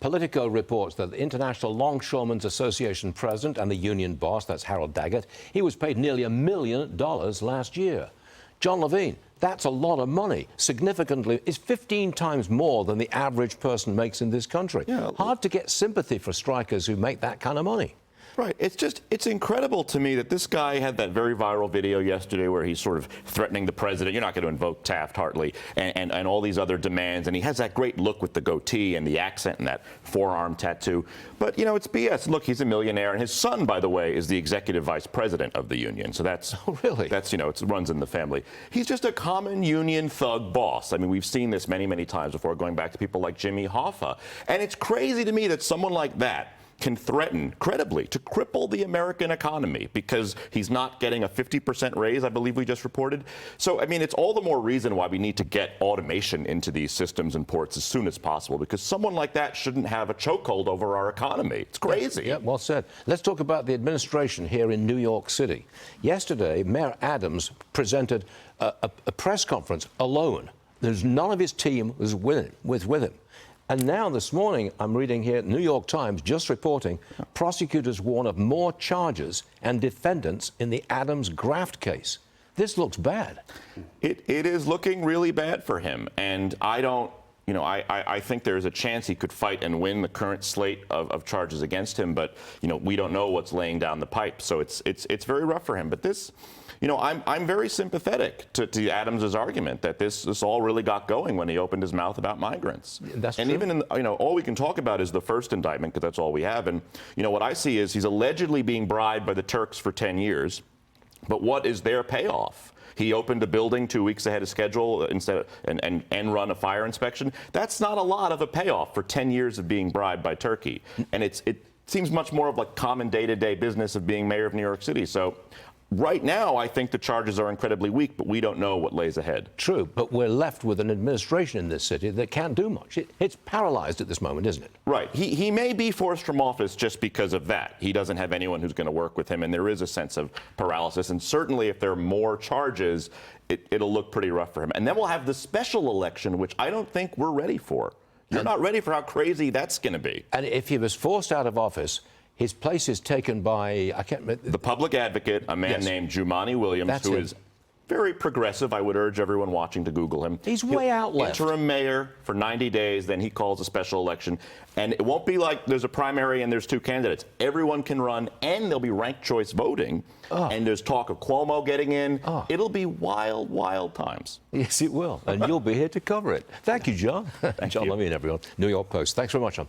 Politico reports that the International Longshoremen's Association president and the union boss, that's Harold Daggett, he was paid nearly $1 million last year. John Levine, that's a lot of money. Significantly, it's 15 times more than the average person makes in this country. Yeah. Hard to get sympathy for strikers who make that kind of money. Right. It's incredible to me that this guy had that very viral video yesterday where he's sort of threatening the president. You're not going to invoke Taft-Hartley and all these other demands. And he has that great look with the goatee and the accent and that forearm tattoo. But, you know, it's BS. Look, he's a millionaire. And his son, by the way, is the executive vice president of the union. So that's, oh, really? That's, you know, it runs in the family. He's just a common union thug boss. I mean, we've seen this many, many times before, going back to people like Jimmy Hoffa. And it's crazy to me that someone like that can threaten, credibly, to cripple the American economy because he's not getting a 50% raise, I believe we just reported. So, I mean, it's all the more reason why we need to get automation into these systems and ports as soon as possible, because someone like that shouldn't have a chokehold over our economy. It's crazy. Yeah, well said. Let's talk about the administration here in New York City. Yesterday, Mayor Adams presented a press conference alone. There's none of his team was with him. And now this morning, I'm reading here, New York Times just reporting, prosecutors warn of more charges and defendants in the Adams graft case. This looks bad. It is looking really bad for him. And I don't, you know, I think there's a chance he could fight and win the current slate of charges against him. But, you know, we don't know what's laying down the pipe. So it's very rough for him. But this, you know, I'm very sympathetic to Adams's argument that this all really got going when he opened his mouth about migrants. That's and true. Even in, you know, all we can talk about is the first indictment, because that's all we have. And, you know, what I see is he's allegedly being bribed by the Turks for 10 years. But what is their payoff? He opened a building 2 weeks ahead of schedule and run a fire inspection. That's not a lot of a payoff for 10 years of being bribed by Turkey. And it seems much more of like common day-to-day business of being mayor of New York City. So right now, I think the charges are incredibly weak, but we don't know what lays ahead. True, but we're left with an administration in this city that can't do much. It's paralyzed at this moment, isn't it? Right. He may be forced from office just because of that. He doesn't have anyone who's going to work with him, and there is a sense of paralysis. And certainly if there are more charges, it'll look pretty rough for him. And then we'll have the special election, which I don't think we're ready for. You're not ready for how crazy that's going to be. And if he was forced out of office, his place is taken by, I can't remember. The public advocate, a man named Jumaane Williams, who is very progressive. I would urge everyone watching to Google him. He's way out left. Interim mayor for 90 days, then he calls a special election. And it won't be like there's a primary and there's two candidates. Everyone can run, and there'll be ranked choice voting. And there's talk of Cuomo getting in. It'll be wild, wild times. Yes, it will. And you'll be here to cover it. Thank you, John. Thank John you. Levine, everyone. New York Post. Thanks very much, John.